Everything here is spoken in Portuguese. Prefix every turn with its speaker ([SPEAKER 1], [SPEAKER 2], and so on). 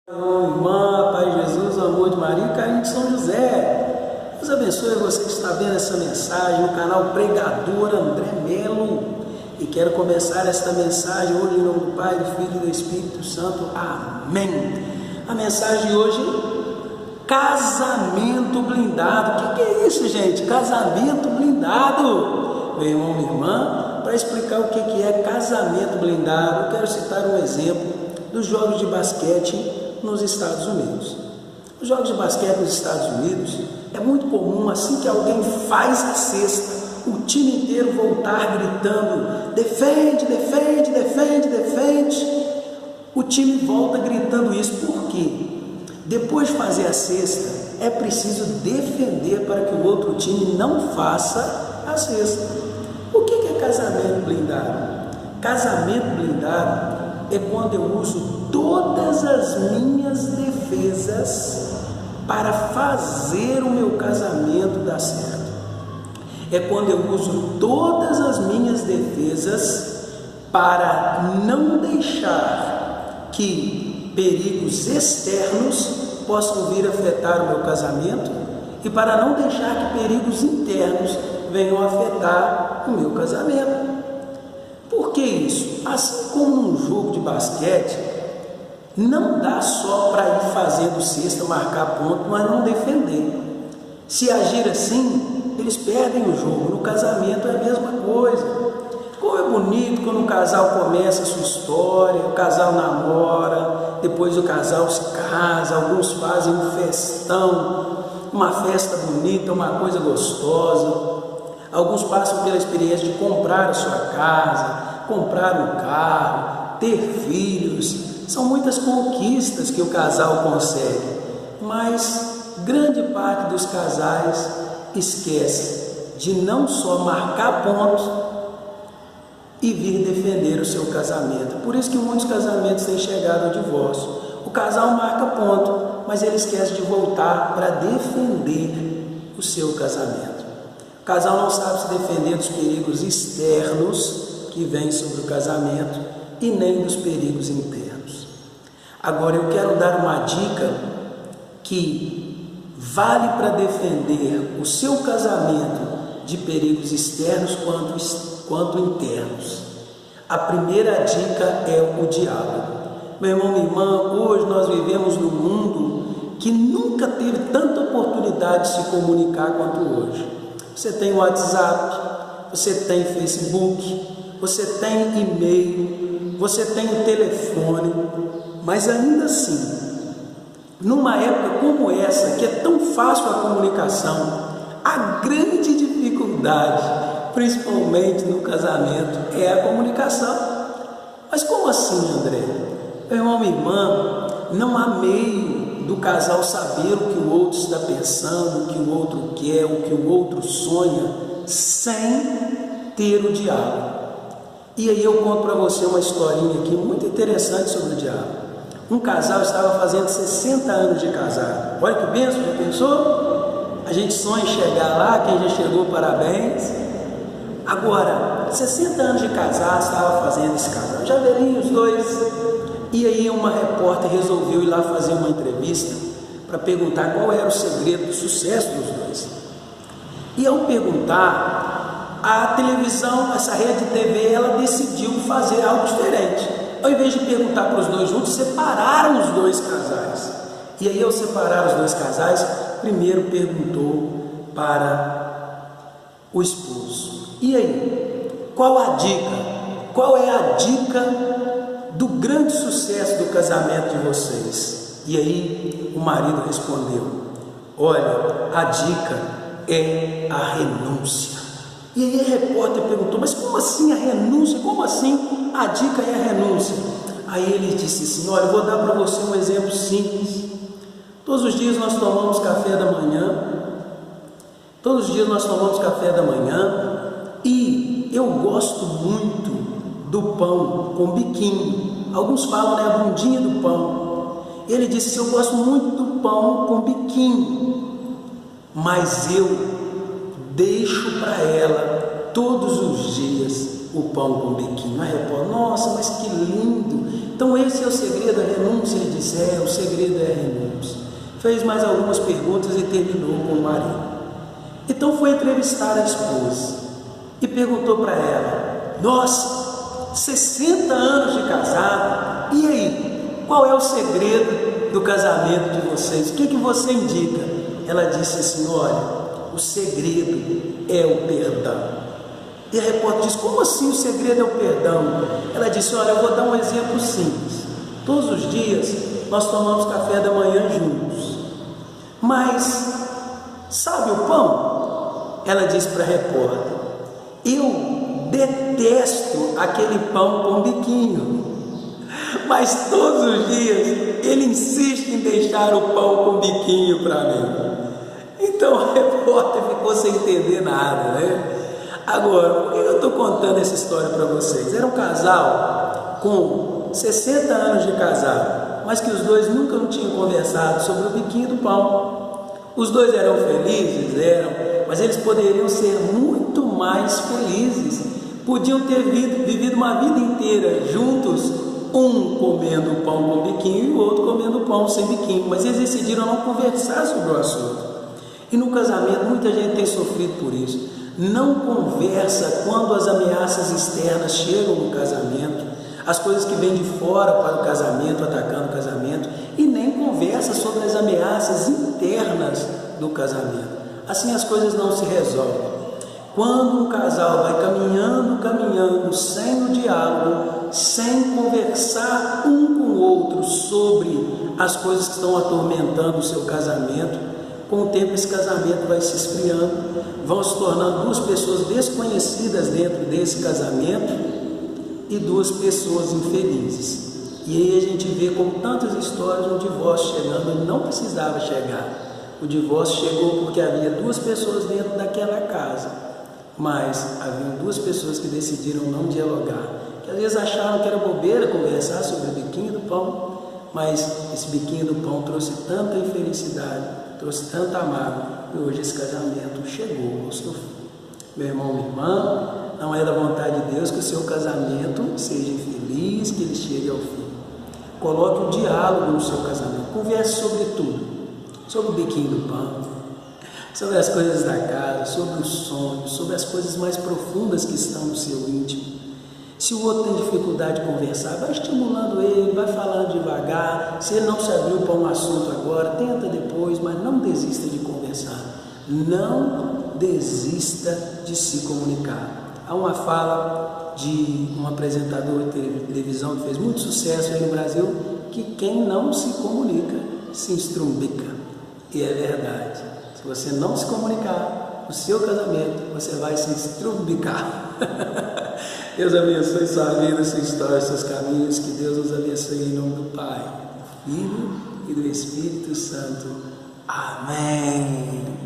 [SPEAKER 1] Irmã, Pai Jesus, o amor de Maria e o carinho de São José. Deus abençoe você que está vendo essa mensagem no canal Pregador André Melo. E quero começar esta mensagem hoje em nome do Pai, do Filho e do Espírito Santo. Amém. A mensagem de hoje, casamento blindado. O que é isso, gente? Casamento blindado. Meu irmão, minha irmã, para explicar o que é casamento blindado, eu quero citar um exemplo dos jogos de basquete nos Estados Unidos. Os jogos de basquete nos Estados Unidos é muito comum, assim que alguém faz a cesta, o time inteiro voltar gritando: defende, defende, defende, defende. O time volta gritando isso, por quê? Depois de fazer a cesta, é preciso defender para que o outro time não faça a cesta. O que é casamento blindado? Casamento blindado é quando eu uso todas as minhas defesas para fazer o meu casamento dar certo. É quando eu uso todas as minhas defesas para não deixar que perigos externos possam vir afetar o meu casamento e para não deixar que perigos internos venham afetar o meu casamento. Por que isso? Assim como num jogo de basquete, não dá só para ir fazendo cesta, marcar ponto, mas não defender. Se agir assim, eles perdem o jogo. No casamento é a mesma coisa. Como é bonito quando um casal começa a sua história, o casal namora, depois o casal se casa, alguns fazem um festão, uma festa bonita, uma coisa gostosa. Alguns passam pela experiência de comprar a sua casa, comprar um carro, ter filhos. São muitas conquistas que o casal consegue, mas grande parte dos casais esquece de não só marcar pontos e vir defender o seu casamento. Por isso que muitos casamentos têm chegado ao divórcio. O casal marca ponto, mas ele esquece de voltar para defender o seu casamento. O casal não sabe se defender dos perigos externos que vêm sobre o casamento e nem dos perigos internos. Agora eu quero dar uma dica que vale para defender o seu casamento de perigos externos quanto internos. A primeira dica é o diálogo. Meu irmão, minha irmã, hoje nós vivemos num mundo que nunca teve tanta oportunidade de se comunicar quanto hoje. Você tem o WhatsApp, você tem Facebook, você tem e-mail, você tem o telefone, mas ainda assim, numa época como essa, que é tão fácil a comunicação, a grande dificuldade, principalmente no casamento, é a comunicação. Mas como assim, André? Meu irmão, minha irmã, não há meio do casal saber o que o outro está pensando, o que o outro quer, o que o outro sonha, sem ter o diálogo. E aí eu conto para você uma historinha aqui muito interessante sobre o diálogo. Um casal estava fazendo 60 anos de casado. Olha que bênção, já pensou? A gente sonha em chegar lá, quem já chegou, parabéns. Agora, 60 anos de casado, estava fazendo esse casal, já velhinhos os dois. E aí uma repórter resolveu ir lá fazer uma entrevista para perguntar qual era o segredo do sucesso dos dois. E ao perguntar, a televisão, essa rede de TV, ela decidiu fazer algo diferente. Ao invés de perguntar para os dois juntos, separaram os dois casais. E aí ao separar os dois casais, primeiro perguntou para o esposo: e aí, qual a dica? Qual é a dica do grande sucesso do casamento de vocês? E aí o marido respondeu: olha, a dica é a renúncia. E aí a repórter perguntou: mas como assim a renúncia? Como assim a dica é a renúncia? Aí ele disse assim: olha, eu vou dar para você um exemplo simples. Todos os dias nós tomamos café da manhã, e eu gosto muito do pão com biquinho. Alguns falam, né, a bundinha do pão. Ele disse: eu gosto muito do pão com biquinho, mas eu deixo para ela todos os dias o pão com biquinho. A repórter, nossa, mas que lindo! Então esse é o segredo, a renúncia, ele disse, o segredo é a renúncia. Fez mais algumas perguntas e terminou com o marido. Então foi entrevistar a esposa e perguntou para ela, nossa, 60 anos de casado, e aí, qual é o segredo do casamento de vocês? O que você indica? Ela disse assim, olha, o segredo é o perdão. E a repórter disse, como assim o segredo é o perdão? Ela disse, olha, eu vou dar um exemplo simples. Todos os dias nós tomamos café da manhã juntos. Mas, sabe o pão? Ela disse para a repórter, eu detesto aquele pão com biquinho. Mas todos os dias ele insiste em deixar o pão com biquinho para mim. Então a repórter ficou sem entender nada, né? Agora, por que eu estou contando essa história para vocês? Era um casal com 60 anos de casado, mas que os dois nunca não tinham conversado sobre o biquinho do pão. Os dois eram felizes, mas eles poderiam ser muito mais felizes. Podiam ter vivido uma vida inteira juntos, um comendo o pão com biquinho e o outro comendo o pão sem biquinho, mas eles decidiram não conversar sobre o assunto. E no casamento, muita gente tem sofrido por isso. Não conversa quando as ameaças externas chegam no casamento, as coisas que vêm de fora para o casamento, atacando o casamento, e nem conversa sobre as ameaças internas do casamento. Assim as coisas não se resolvem. Quando um casal vai caminhando, sem o diálogo, sem conversar um com o outro sobre as coisas que estão atormentando o seu casamento, com o tempo esse casamento vai se esfriando, vão se tornando duas pessoas desconhecidas dentro desse casamento e duas pessoas infelizes. E aí a gente vê como tantas histórias um divórcio chegando, ele não precisava chegar. O divórcio chegou porque havia duas pessoas dentro daquela casa, mas haviam duas pessoas que decidiram não dialogar, que às vezes acharam que era bobeira conversar sobre o biquinho do pão, mas esse biquinho do pão trouxe tanta infelicidade, trouxe tanta mágoa, e hoje esse casamento chegou ao seu fim. Meu irmão, minha irmã, não é da vontade de Deus que o seu casamento seja infeliz, que ele chegue ao fim. Coloque o diálogo no seu casamento, converse sobre tudo, sobre o biquinho do pão, sobre as coisas da casa, sobre os sonhos, sobre as coisas mais profundas que estão no seu íntimo. Se o outro tem dificuldade de conversar, vai estimulando ele, vai falando devagar. Se ele não se abriu para um assunto agora, tenta depois, mas não desista de conversar. Não desista de se comunicar. Há uma fala de um apresentador de televisão que fez muito sucesso aí no Brasil, que quem não se comunica se estrumbica. E é verdade. Se você não se comunicar no seu casamento, você vai se estrumbicar. Deus abençoe sua vida, sua história, seus caminhos. Que Deus nos abençoe em nome do Pai, do Filho e do Espírito Santo. Amém.